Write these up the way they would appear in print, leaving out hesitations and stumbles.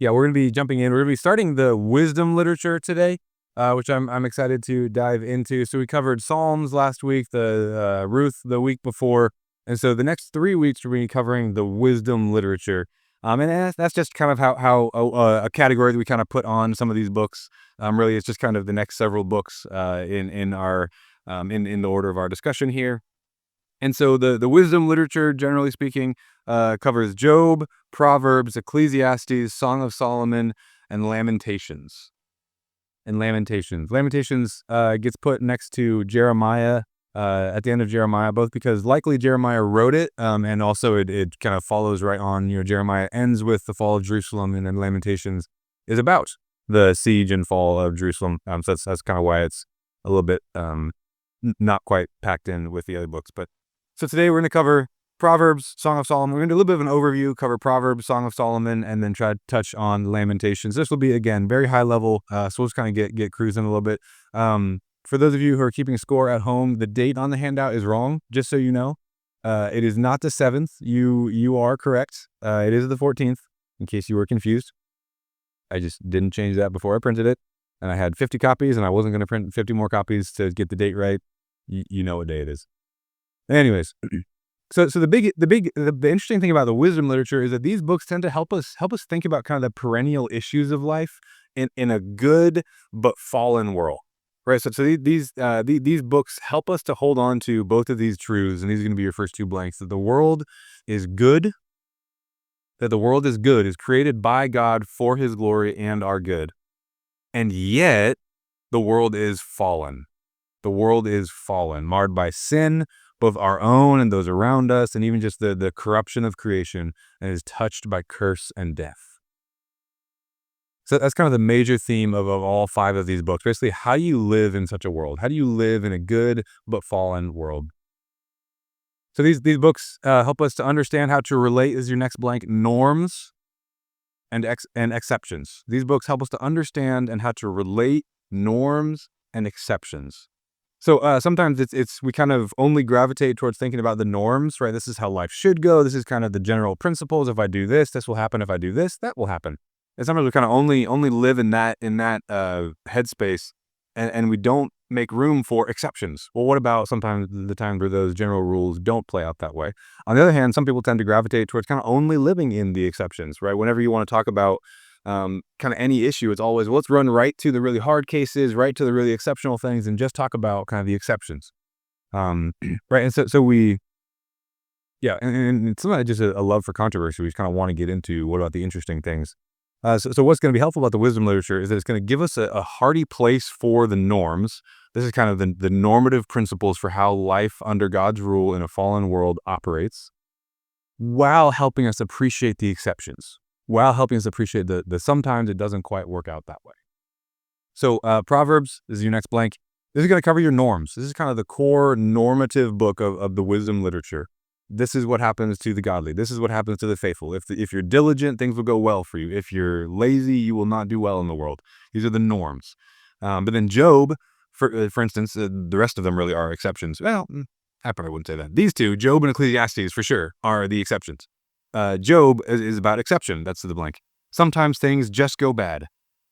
Yeah, we're going to be jumping in. We're going to be starting the wisdom literature today, which I'm excited to dive into. So we covered Psalms last week, the Ruth the week before, and so the next 3 weeks we're going to be covering the wisdom literature. And that's just kind of how a category that we kind of put on some of these books. Really, it's just kind of the next several books in our in the order of our discussion here. And so the wisdom literature, generally speaking, covers Job, Proverbs, Ecclesiastes, Song of Solomon, and Lamentations. Lamentations gets put next to Jeremiah at the end of Jeremiah, both because likely Jeremiah wrote it, and also it kind of follows right on. Jeremiah ends with the fall of Jerusalem, and then Lamentations is about the siege and fall of Jerusalem. So that's kind of why it's a little bit not quite packed in with the other books, but. So today we're going to cover Proverbs, Song of Solomon. We're going to do a little bit of an overview, cover Proverbs, Song of Solomon, and then try to touch on Lamentations. This will be, again, very high level, so we'll just kind of get cruising a little bit. For those of you who are keeping score at home, the date on the handout is wrong, just so you know. It is not the 7th. You are correct. It is the 14th, in case you were confused. I just didn't change that before I printed it, and I had 50 copies, and I wasn't going to print 50 more copies to get the date right. You know what day it is. Anyways, so the interesting thing about the wisdom literature is that these books tend to help us think about kind of the perennial issues of life in a good but fallen world, right? So these books help us to hold on to both of these truths, and these are going to be your first two blanks: that the world is good, is created by God for His glory and our good, and yet the world is fallen. The world is fallen, marred by sin, both our own and those around us, and even just the corruption of creation, and is touched by curse and death. So that's kind of the major theme of all 5 of these books. Basically, how do you live in such a world? How do you live in a good but fallen world? So these books help us to understand how to relate, is your next blank, norms and exceptions. These books help us to understand and how to relate norms and exceptions. So sometimes we kind of only gravitate towards thinking about the norms, right? This is how life should go. This is kind of the general principles. If I do this, this will happen. If I do this, that will happen. And sometimes we kind of only live in that headspace, and we don't make room for exceptions. Well, what about sometimes the times where those general rules don't play out that way? On the other hand, some people tend to gravitate towards kind of only living in the exceptions, right? Whenever you want to talk about kind of any issue, it's always, well, let's run right to the really hard cases, right to the really exceptional things, and just talk about kind of the exceptions. Right. And so we, yeah, and it's not just a love for controversy. We just kind of want to get into what about the interesting things. So what's going to be helpful about the wisdom literature is that it's going to give us a hearty place for the norms. This is kind of the normative principles for how life under God's rule in a fallen world operates, while helping us appreciate the exceptions, while helping us appreciate the sometimes it doesn't quite work out that way. So Proverbs is your next blank. This is going to cover your norms. This is kind of the core normative book of the wisdom literature. This is what happens to the godly. This is what happens to the faithful. If you're diligent, things will go well for you. If you're lazy, you will not do well in the world. These are the norms. But then Job, for instance, the rest of them really are exceptions. Well, I probably wouldn't say that. These two, Job and Ecclesiastes, for sure, are the exceptions. Job is about exception. That's the blank. Sometimes things just go bad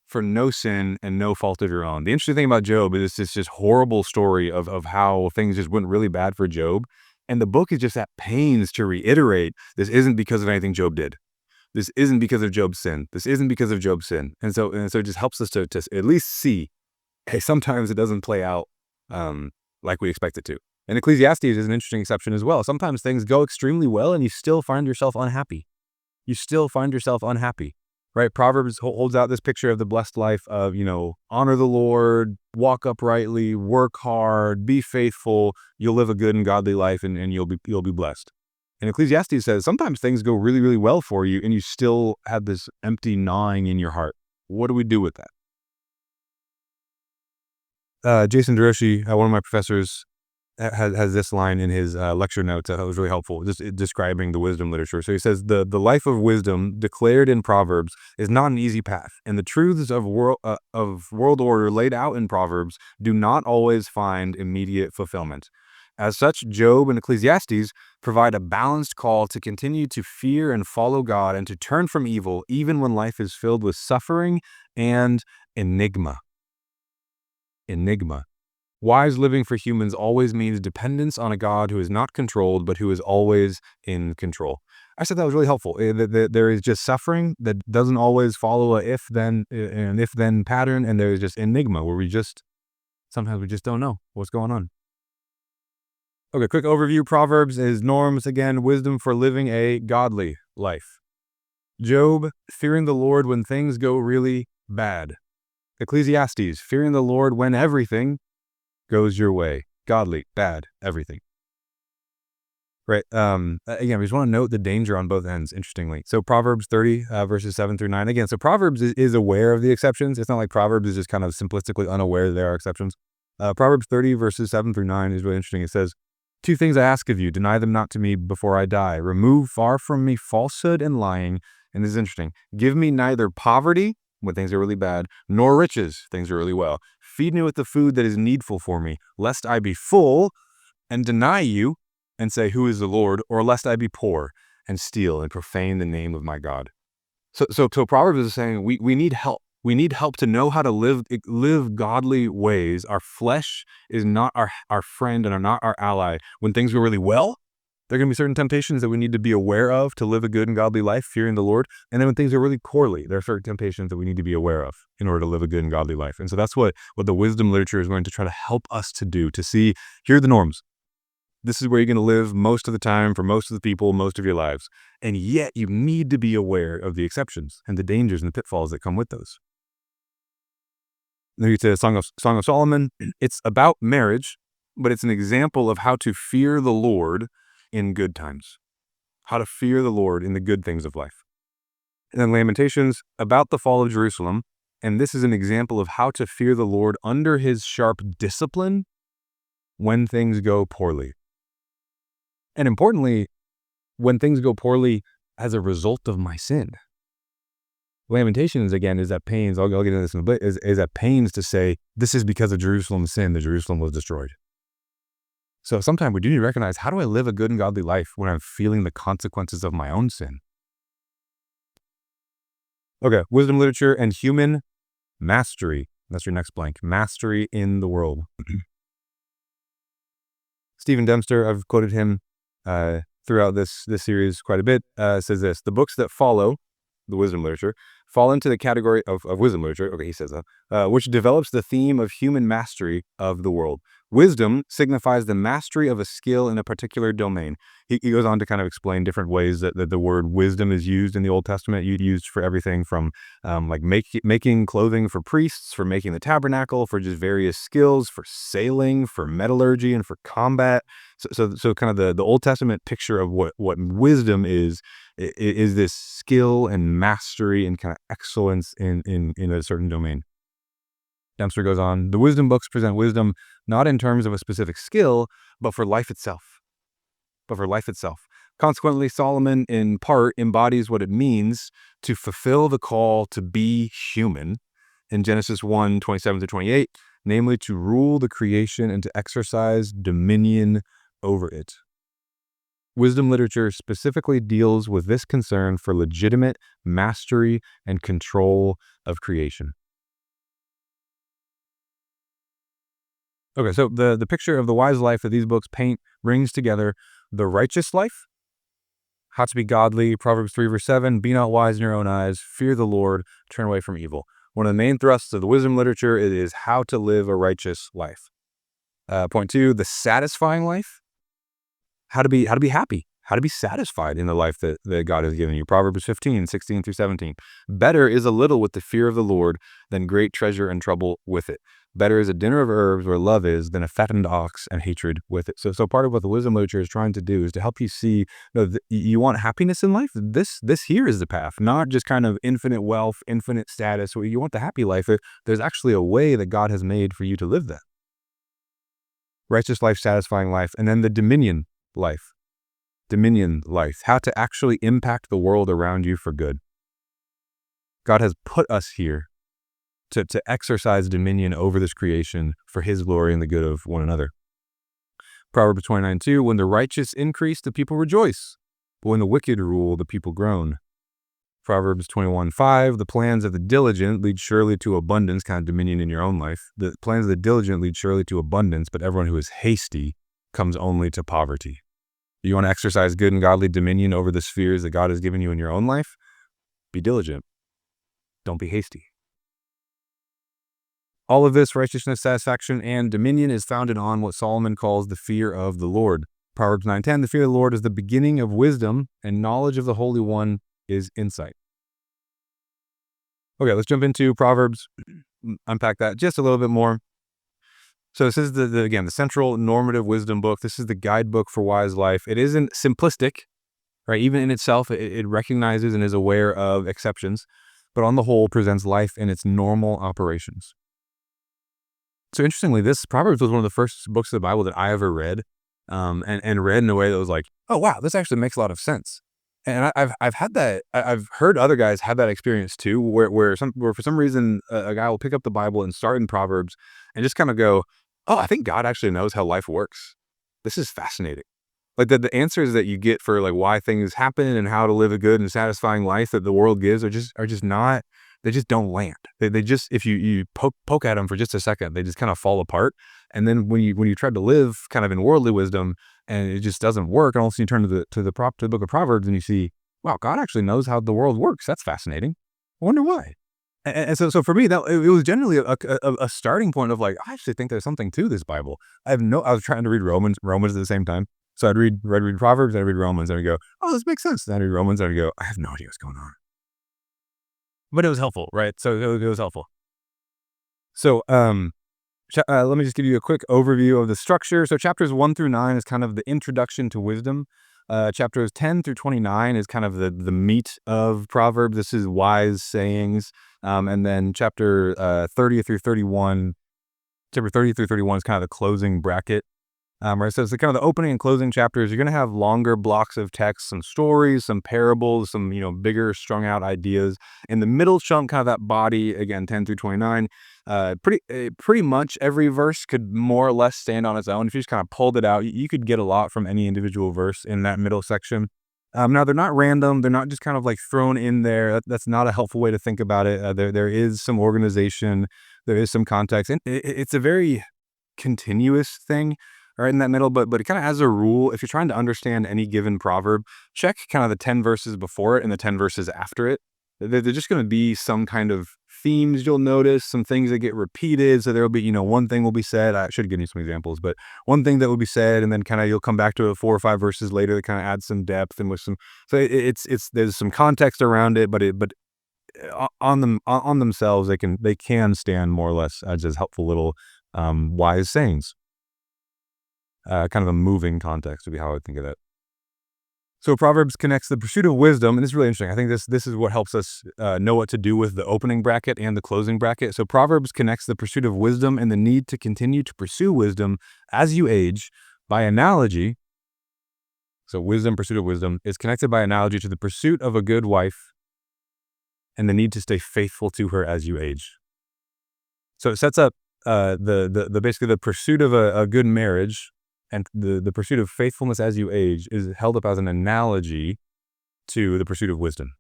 for no sin and no fault of your own. The interesting thing about Job is this just horrible story of how things just went really bad for Job. And the book is just at pains to reiterate, this isn't because of anything Job did. This isn't because of Job's sin. This isn't because of Job's sin. And so it just helps us to at least see, hey, sometimes it doesn't play out like we expect it to. And Ecclesiastes is an interesting exception as well. Sometimes things go extremely well and you still find yourself unhappy. Right? Proverbs holds out this picture of the blessed life of, honor the Lord, walk uprightly, work hard, be faithful. You'll live a good and godly life, and you'll be blessed. And Ecclesiastes says sometimes things go really, really well for you, and you still have this empty gnawing in your heart. What do we do with that? Jason DeRoshi, one of my professors, has this line in his lecture notes that was really helpful, just describing the wisdom literature. So he says, the life of wisdom declared in Proverbs is not an easy path, and the truths of world order laid out in Proverbs do not always find immediate fulfillment. As such, Job and Ecclesiastes provide a balanced call to continue to fear and follow God and to turn from evil, even when life is filled with suffering and enigma. Enigma. Wise living for humans always means dependence on a God who is not controlled, but who is always in control. I said that was really helpful. There is just suffering that doesn't always follow an if-then pattern, and there is just enigma where sometimes we just don't know what's going on. Okay, quick overview. Proverbs is norms, again, wisdom for living a godly life. Job, fearing the Lord when things go really bad. Ecclesiastes, fearing the Lord when everything goes your way. Godly, bad, everything. Right. Again, we just want to note the danger on both ends, interestingly. So Proverbs 30, verses 7 through 9. Again, so Proverbs is aware of the exceptions. It's not like Proverbs is just kind of simplistically unaware that there are exceptions. Proverbs 30, verses 7 through 9 is really interesting. It says, "Two things I ask of you, deny them not to me before I die. Remove far from me falsehood and lying." And this is interesting. "Give me neither poverty," when things are really bad, "nor riches," things are really well. "Feed me with the food that is needful for me, lest I be full and deny you and say, 'Who is the Lord?' or lest I be poor and steal and profane the name of my God." So Proverbs is saying we need help. We need help to know how to live godly ways. Our flesh is not our friend and are not our ally. When things go really well, there are going to be certain temptations that we need to be aware of to live a good and godly life, fearing the Lord. And then when things are really poorly, there are certain temptations that we need to be aware of in order to live a good and godly life. And so that's what the wisdom literature is going to try to help us to do, to see, here are the norms. This is where you're going to live most of the time for most of the people, most of your lives. And yet you need to be aware of the exceptions and the dangers and the pitfalls that come with those. Then you get to Song of Solomon. It's about marriage, but it's an example of how to fear the Lord in good times. How to fear the Lord in the good things of life. And then Lamentations, about the fall of Jerusalem. And this is an example of how to fear the Lord under his sharp discipline when things go poorly. And importantly, when things go poorly as a result of my sin. Lamentations, again, is at pains, I'll get into this in a bit, is at pains to say, this is because of Jerusalem's sin that Jerusalem was destroyed. So sometimes we do need to recognize, how do I live a good and godly life when I'm feeling the consequences of my own sin? Okay, wisdom literature and human mastery. That's your next blank. Mastery in the world. Stephen Dempster, I've quoted him throughout this series quite a bit, says this: "The books that follow the wisdom literature fall into the category of wisdom literature," okay, he says that, "which develops the theme of human mastery of the world. Wisdom signifies the mastery of a skill in a particular domain." He goes on to kind of explain different ways that the word wisdom is used in the Old Testament. Used for everything from like making clothing for priests, for making the tabernacle, for just various skills, for sailing, for metallurgy, and for combat. So kind of the Old Testament picture of what wisdom is this skill and mastery and kind of excellence in a certain domain. Dempster goes on, "The wisdom books present wisdom not in terms of a specific skill, but for life itself. Consequently, Solomon in part embodies what it means to fulfill the call to be human in Genesis 1:27-28, namely to rule the creation and to exercise dominion over it." Wisdom literature specifically deals with this concern for legitimate mastery and control of creation. Okay, so the picture of the wise life that these books paint brings together the righteous life, how to be godly, Proverbs 3 verse 7, "Be not wise in your own eyes, fear the Lord, turn away from evil." One of the main thrusts of the wisdom literature is how to live a righteous life. Point 2, the satisfying life, how to be happy, how to be satisfied in the life that God has given you. Proverbs 15:16-17. "Better is a little with the fear of the Lord than great treasure and trouble with it. Better is a dinner of herbs where love is than a fattened ox and hatred with it." So part of what the wisdom literature is trying to do is to help you see, you want happiness in life? This here is the path, not just kind of infinite wealth, infinite status. You want the happy life. There's actually a way that God has made for you to live that. Righteous life, satisfying life, and then the dominion life. Dominion life, how to actually impact the world around you for good. God has put us here to exercise dominion over this creation for his glory and the good of one another. Proverbs 29:2, when the righteous increase, the people rejoice, but when the wicked rule, the people groan. Proverbs 21:5, the plans of the diligent lead surely to abundance, kind of dominion in your own life. The plans of the diligent lead surely to abundance, but everyone who is hasty comes only to poverty. You want to exercise good and godly dominion over the spheres that God has given you in your own life? Be diligent. Don't be hasty. All of this righteousness, satisfaction, and dominion is founded on what Solomon calls the fear of the Lord. Proverbs 9:10, the fear of the Lord is the beginning of wisdom, and knowledge of the Holy One is insight. Okay, let's jump into Proverbs, unpack that just a little bit more. So this is again, the central normative wisdom book. This is the guidebook for wise life. It isn't simplistic, right? Even in itself, it recognizes and is aware of exceptions, but on the whole presents life in its normal operations. So interestingly, this Proverbs was one of the first books of the Bible that I ever read, and read in a way that was like, oh wow, this actually makes a lot of sense. And I've had that. I've heard other guys have that experience too, where for some reason a guy will pick up the Bible and start in Proverbs and just kind of go, oh, I think God actually knows how life works. This is fascinating. Like the answers that you get for like why things happen and how to live a good and satisfying life that the world gives are just not. They just don't land. They just, if you poke at them for just a second, they just kind of fall apart. And then when you try to live kind of in worldly wisdom and it just doesn't work, and all of a sudden you turn to the book of Proverbs and you see, wow, God actually knows how the world works. That's fascinating. I wonder why. And so for me, that it was generally a starting point of like, I actually think there's something to this Bible. I was trying to read Romans at the same time. So I'd read Proverbs, I'd read Romans, and I'd go, oh, this makes sense. Then I'd read Romans, and I'd go, I have no idea what's going on. But it was helpful, right? So it was helpful. So let me just give you a quick overview of the structure. So chapters 1 through 9 is kind of the introduction to wisdom. Chapters 10 through 29 is kind of the meat of Proverbs. This is wise sayings. And then chapter 30 through 31 is kind of the closing bracket. Right, so it's kind of the opening and closing chapters. You're going to have longer blocks of text, some stories, some parables, some bigger strung out ideas. In the middle chunk, kind of that body, again 10 through 29. Pretty much every verse could more or less stand on its own. If you just kind of pulled it out, you could get a lot from any individual verse in that middle section. Now they're not random. They're not just kind of like thrown in there. That's not a helpful way to think about it. There is some organization. There is some context, and it's a very continuous thing right in that middle, but it kind of has a rule. If you're trying to understand any given proverb, check kind of the 10 verses before it and the 10 verses after it. They're just going to be some kind of themes you'll notice, some things that get repeated. So there'll be, one thing will be said. I should give you some examples, but one thing that will be said, and then kind of you'll come back to it 4 or 5 verses later that kind of adds some depth and with some. So there's some context around it, but on themselves they can stand more or less as helpful little wise sayings. Kind of a moving context would be how I would think of that. So Proverbs connects the pursuit of wisdom, and this is really interesting. I think this is what helps us know what to do with the opening bracket and the closing bracket. So Proverbs connects the pursuit of wisdom and the need to continue to pursue wisdom as you age by analogy. So pursuit of wisdom, is connected by analogy to the pursuit of a good wife and the need to stay faithful to her as you age. So it sets up basically the pursuit of a good marriage and the pursuit of faithfulness as you age is held up as an analogy to the pursuit of wisdom.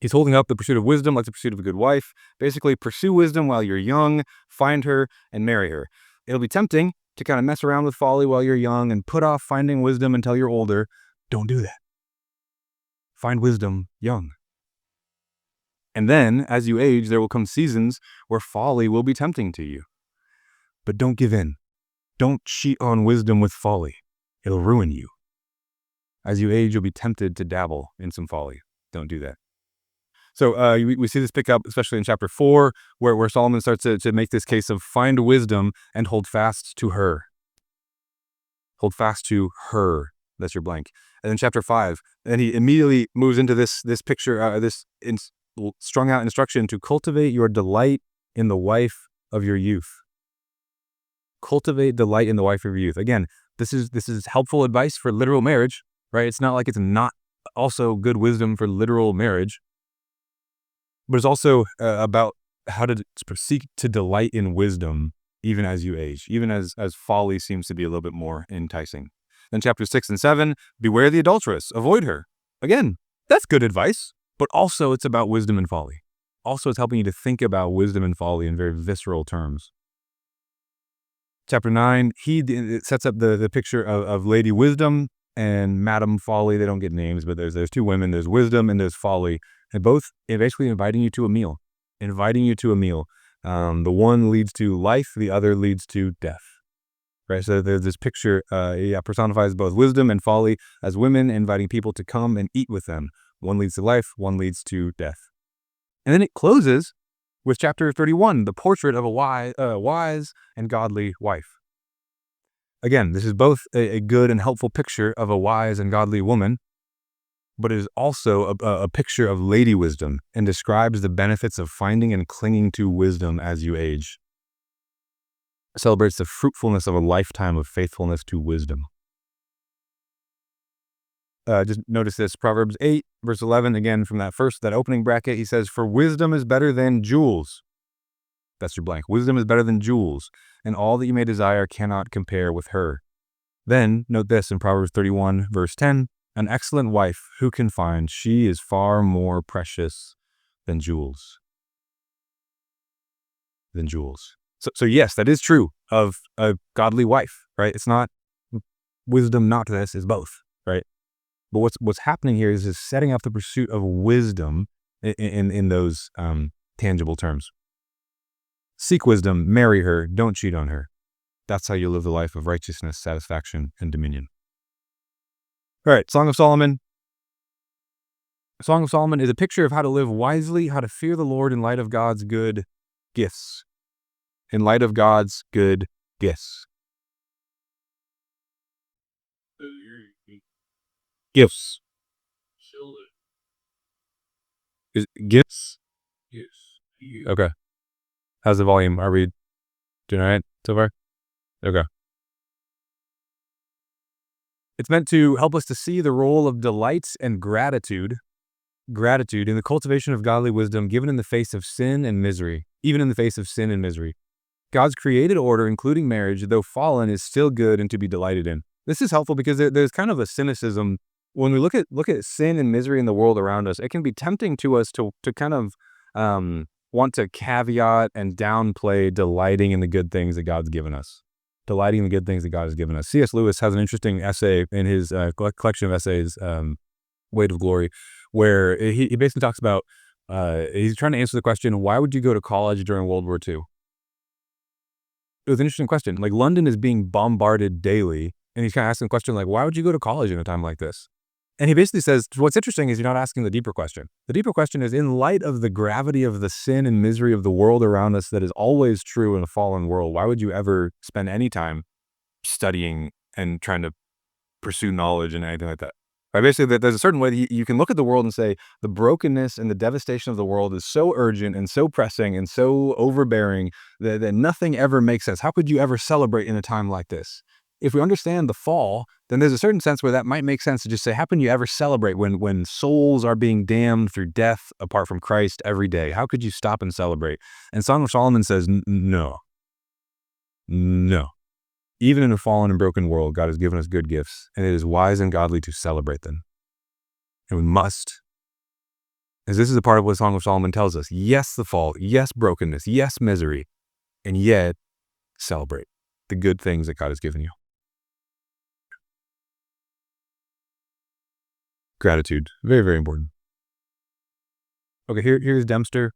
He's holding up the pursuit of wisdom like the pursuit of a good wife. Basically, pursue wisdom while you're young, find her, and marry her. It'll be tempting to kind of mess around with folly while you're young and put off finding wisdom until you're older. Don't do that. Find wisdom young. And then, as you age, there will come seasons where folly will be tempting to you. But don't give in. Don't cheat on wisdom with folly. It'll ruin you. As you age, you'll be tempted to dabble in some folly. Don't do that. So we see this pick up, especially in chapter 4, where Solomon starts to make this case of find wisdom and hold fast to her. Hold fast to her. That's your blank. And then chapter 5, and he immediately moves into this picture, strung out instruction to cultivate your delight in the wife of your youth. Cultivate delight in the wife of your youth. Again, this is helpful advice for literal marriage, right? It's not like it's not also good wisdom for literal marriage, but it's also about how to seek to delight in wisdom even as you age, even as folly seems to be a little bit more enticing. Then chapters 6 and 7, beware the adulteress, avoid her. Again, that's good advice, but also it's about wisdom and folly. Also, it's helping you to think about wisdom and folly in very visceral terms. Chapter 9, it sets up the picture of Lady Wisdom and Madam Folly. They don't get names, but there's two women. There's Wisdom and there's Folly, and both basically inviting you to a meal. The one leads to life, the other leads to death. Right? So there's this picture, personifies both wisdom and folly as women inviting people to come and eat with them. One leads to life, one leads to death. And then it closes with chapter 31, the portrait of a wise and godly wife. Again, this is both a good and helpful picture of a wise and godly woman, but it is also a picture of Lady Wisdom and describes the benefits of finding and clinging to wisdom as you age. It celebrates the fruitfulness of a lifetime of faithfulness to wisdom. Just notice this, Proverbs 8, verse 11, again from that opening bracket, he says, for wisdom is better than jewels. That's your blank. Wisdom is better than jewels, and all that you may desire cannot compare with her. Then, note this in Proverbs 31, verse 10, an excellent wife who can find? She is far more precious than jewels. So yes, that is true of a godly wife, right? It's not wisdom, not this, is both, right? But what's happening here is setting up the pursuit of wisdom in those tangible terms. Seek wisdom, marry her, don't cheat on her. That's how you live the life of righteousness, satisfaction, and dominion. All right, Song of Solomon. Song of Solomon is a picture of how to live wisely, how to fear the Lord in light of God's good gifts. In light of God's good gifts. Gifts. Is gifts? Yes. Okay. How's the volume? Are we doing all right so far? Okay. It's meant to help us to see the role of delight and gratitude in the cultivation of godly wisdom given in the face of sin and misery, even in the face of sin and misery. God's created order, including marriage, though fallen, is still good and to be delighted in. This is helpful because there's kind of a cynicism. When we look at sin and misery in the world around us, it can be tempting to us to kind of want to caveat and downplay delighting in the good things that God's given us. Delighting in the good things that God has given us. C.S. Lewis has an interesting essay in his collection of essays, Weight of Glory, where he basically talks about, he's trying to answer the question, why would you go to college during World War II? It was an interesting question. Like, London is being bombarded daily, and he's kind of asking the question, like, why would you go to college in a time like this? And he basically says, what's interesting is you're not asking the deeper question. The deeper question is, in light of the gravity of the sin and misery of the world around us that is always true in a fallen world, why would you ever spend any time studying and trying to pursue knowledge and anything like that? Right? Basically, there's a certain way that you can look at the world and say, the brokenness and the devastation of the world is so urgent and so pressing and so overbearing that nothing ever makes sense. How could you ever celebrate in a time like this? If we understand the fall, then there's a certain sense where that might make sense to just say, how can you ever celebrate when souls are being damned through death apart from Christ every day? How could you stop and celebrate? And Song of Solomon says, no. Even in a fallen and broken world, God has given us good gifts, and it is wise and godly to celebrate them. And we must. As this is a part of what Song of Solomon tells us. Yes, the fall. Yes, brokenness. Yes, misery. And yet, celebrate the good things that God has given you. Gratitude. Very, very important. Okay, here's Dempster.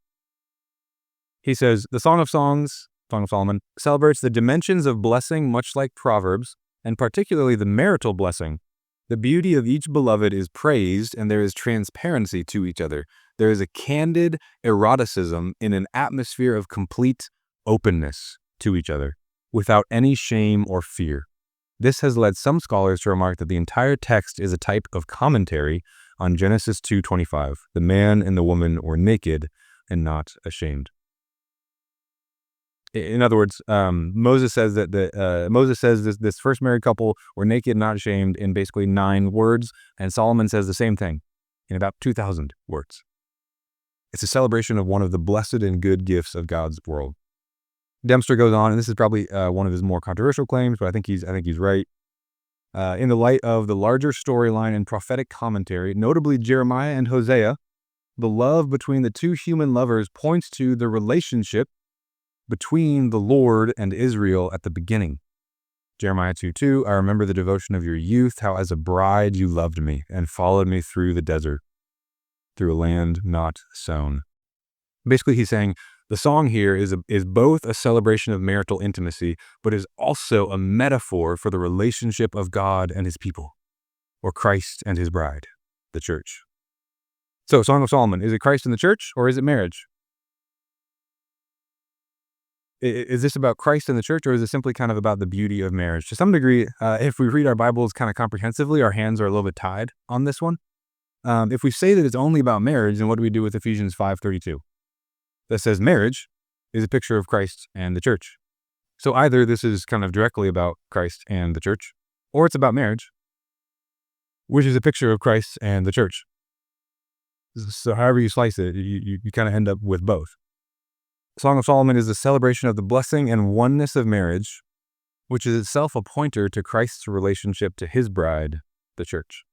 He says, the Song of Songs, Song of Solomon, celebrates the dimensions of blessing much like Proverbs, and particularly the marital blessing. The beauty of each beloved is praised, and there is transparency to each other. There is a candid eroticism in an atmosphere of complete openness to each other, without any shame or fear. This has led some scholars to remark that the entire text is a type of commentary on Genesis 2:25. The man and the woman were naked and not ashamed. In other words, Moses says this first married couple were naked and not ashamed in basically 9 words, and Solomon says the same thing in about 2,000 words. It's a celebration of one of the blessed and good gifts of God's world. Dempster goes on, and this is probably one of his more controversial claims, but I think he's right. In the light of the larger storyline and prophetic commentary, notably Jeremiah and Hosea, the love between the two human lovers points to the relationship between the Lord and Israel at the beginning. Jeremiah 2:2, I remember the devotion of your youth, how as a bride you loved me and followed me through the desert, through a land not sown. Basically, he's saying the song here is both a celebration of marital intimacy, but is also a metaphor for the relationship of God and his people, or Christ and his bride, the church. So, Song of Solomon, is it Christ and the church, or is it marriage? Is this about Christ and the church, or is it simply kind of about the beauty of marriage? To some degree, if we read our Bibles kind of comprehensively, our hands are a little bit tied on this one. If we say that it's only about marriage, then what do we do with Ephesians 5:32? That says marriage is a picture of Christ and the church. So either this is kind of directly about Christ and the church, or it's about marriage, which is a picture of Christ and the church. So however you slice it, you kind of end up with both. Song of Solomon is a celebration of the blessing and oneness of marriage, which is itself a pointer to Christ's relationship to his bride, the church.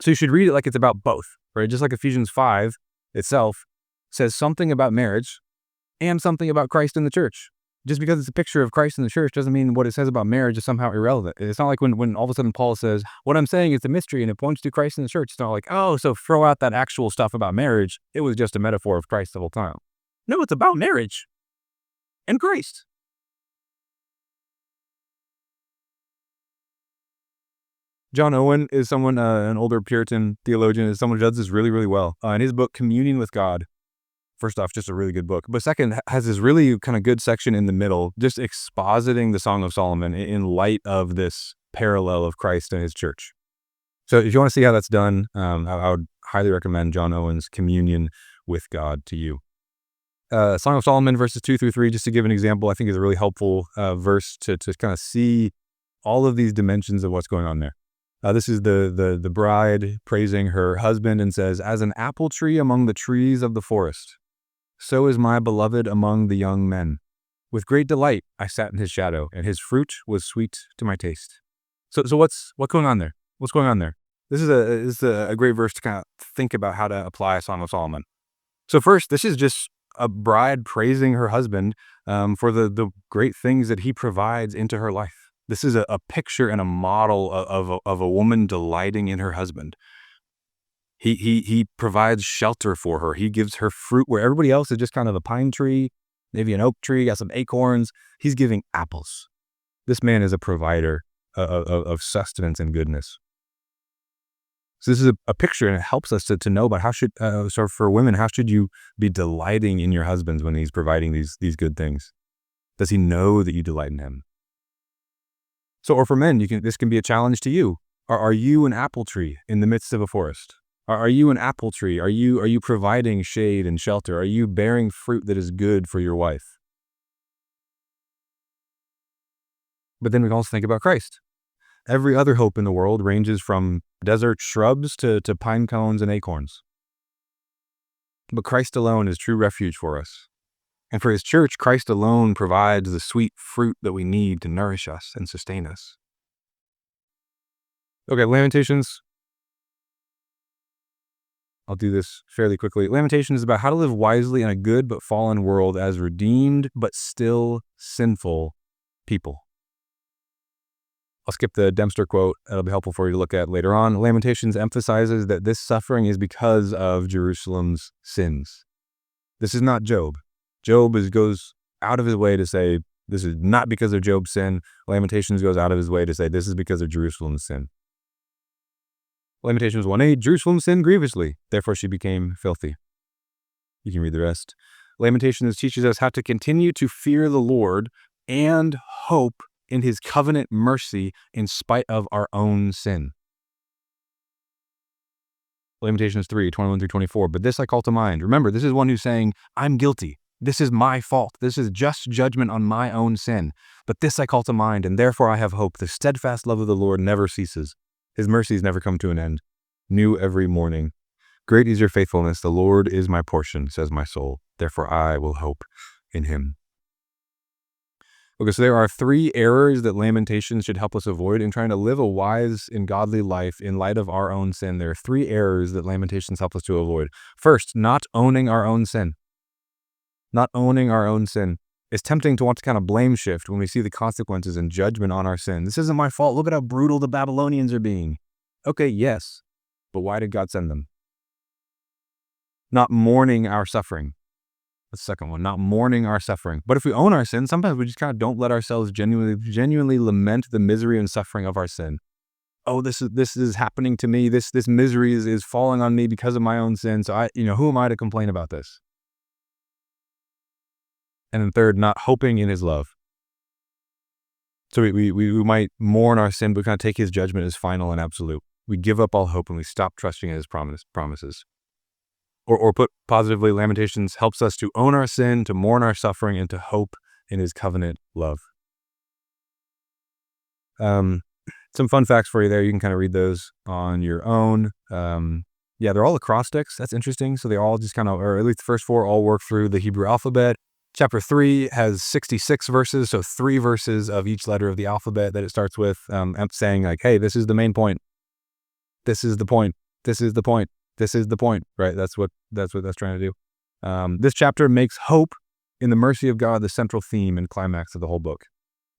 So you should read it like it's about both, right? Just like Ephesians 5 itself says something about marriage and something about Christ and the church. Just because it's a picture of Christ and the church doesn't mean what it says about marriage is somehow irrelevant. It's not like when all of a sudden Paul says, what I'm saying is a mystery and it points to Christ and the church. It's not like, oh, so throw out that actual stuff about marriage. It was just a metaphor of Christ the whole time. No, it's about marriage and Christ. John Owen is someone, an older Puritan theologian, is someone who does this really, really well. In his book, Communing with God, first off, just a really good book. But second, has this really kind of good section in the middle, just expositing the Song of Solomon in light of this parallel of Christ and his church. So if you want to see how that's done, I would highly recommend John Owen's Communion with God to you. Song of Solomon verses 2-3, just to give an example, I think is a really helpful verse to kind of see all of these dimensions of what's going on there. This is the bride praising her husband and says, as an apple tree among the trees of the forest, so is my beloved among the young men. With great delight I sat in his shadow, and his fruit was sweet to my taste. So what's going on there? What's going on there? This is a great verse to kind of think about how to apply a Song of Solomon. So first, this is just a bride praising her husband for the great things that he provides into her life. This is a picture and a model of a woman delighting in her husband. He provides shelter for her. He gives her fruit where everybody else is just kind of a pine tree, maybe an oak tree, got some acorns. He's giving apples. This man is a provider of sustenance and goodness. So this is a picture, and it helps us to know about so for women, how should you be delighting in your husbands when he's providing these good things? Does he know that you delight in him? So, or for men, this can be a challenge to you. Are you an apple tree in the midst of a forest? Are you an apple tree? Are you providing shade and shelter? Are you bearing fruit that is good for your wife? But then we can also think about Christ. Every other hope in the world ranges from desert shrubs to pine cones and acorns. But Christ alone is true refuge for us. And for his church, Christ alone provides the sweet fruit that we need to nourish us and sustain us. Okay, Lamentations. I'll do this fairly quickly. Lamentations is about how to live wisely in a good but fallen world as redeemed but still sinful people. I'll skip the Dempster quote. It'll be helpful for you to look at later on. Lamentations emphasizes that this suffering is because of Jerusalem's sins. This is not Job. Job goes out of his way to say this is not because of Job's sin. Lamentations goes out of his way to say this is because of Jerusalem's sin. Lamentations 1:8, Jerusalem sinned grievously, therefore she became filthy. You can read the rest. Lamentations teaches us how to continue to fear the Lord and hope in his covenant mercy in spite of our own sin. Lamentations 3:21-24, but this I call to mind. Remember, this is one who's saying, I'm guilty. This is my fault. This is just judgment on my own sin. But this I call to mind, and therefore I have hope. The steadfast love of the Lord never ceases. His mercies never come to an end. New every morning. Great is your faithfulness. The Lord is my portion, says my soul. Therefore I will hope in him. Okay, so there are 3 errors that Lamentations should help us avoid in trying to live a wise and godly life in light of our own sin. There are 3 errors that Lamentations help us to avoid. First, not owning our own sin. Not owning our own sin. It's tempting to want to kind of blame shift when we see the consequences and judgment on our sin. This isn't my fault. Look at how brutal the Babylonians are being. Okay, yes, but why did God send them? Not mourning our suffering. The second one, not mourning our suffering. But if we own our sin, sometimes we just kind of don't let ourselves genuinely lament the misery and suffering of our sin. Oh, this is happening to me. This misery is falling on me because of my own sin. So who am I to complain about this? And then third, not hoping in his love. So we might mourn our sin, but kind of take his judgment as final and absolute. We give up all hope and we stop trusting in his promises. Or put positively, Lamentations helps us to own our sin, to mourn our suffering, and to hope in his covenant love. Some fun facts for you there. You can kind of read those on your own. They're all acrostics. That's interesting. So they all just kind of, or at least the first 4 all work through the Hebrew alphabet. Chapter 3 has 66 verses, so 3 verses of each letter of the alphabet that it starts with, saying like, hey, this is the main point. This is the point. This is the point. This is the point, right? That's what that's trying to do. This chapter makes hope in the mercy of God the central theme and climax of the whole book.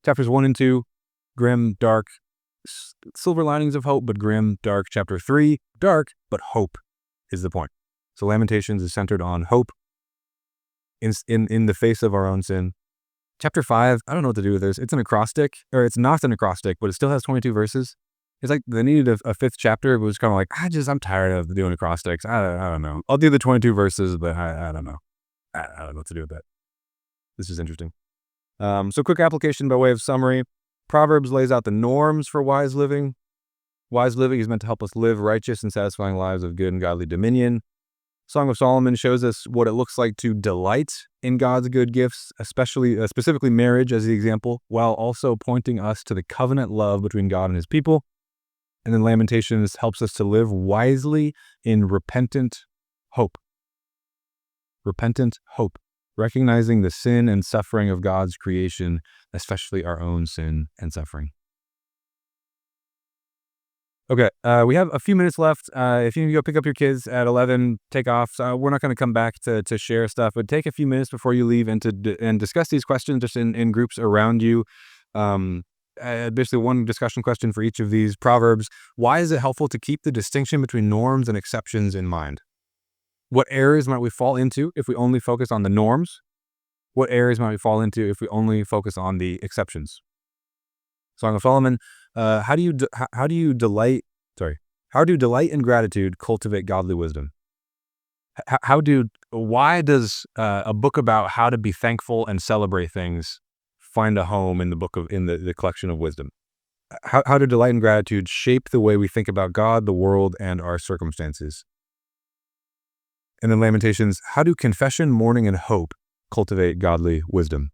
Chapters 1 and 2, grim, dark, silver linings of hope, but grim, dark. Chapter 3, dark, but hope is the point. So Lamentations is centered on hope in the face of our own sin. Chapter 5, I don't know what to do with this. It's an acrostic, or it's not an acrostic, but it still has 22 verses. It's like they needed a 5th chapter. It was kind of like, I'm tired of doing acrostics. I don't know. I'll do the 22 verses, but I don't know. I don't know what to do with that. This is interesting. So quick application by way of summary. Proverbs lays out the norms for wise living. Wise living is meant to help us live righteous and satisfying lives of good and godly dominion. Song of Solomon shows us what it looks like to delight in God's good gifts, specifically marriage as the example, while also pointing us to the covenant love between God and his people. And then Lamentations helps us to live wisely in repentant hope. Repentant hope, recognizing the sin and suffering of God's creation, especially our own sin and suffering. Okay, we have a few minutes left. If you go pick up your kids at 11, take off. So we're not going to come back to share stuff, but take a few minutes before you leave and discuss these questions just in groups around you. Basically one discussion question for each of these. Proverbs, why is it helpful to keep the distinction between norms and exceptions in mind? What errors might we fall into if we only focus on the norms? What errors might we fall into if we only focus on the exceptions? Song of Solomon, how do delight and gratitude cultivate godly wisdom? Why does a book about how to be thankful and celebrate things find a home in the collection of wisdom? How do delight and gratitude shape the way we think about God, the world, and our circumstances? And then Lamentations, how do confession, mourning, and hope cultivate godly wisdom?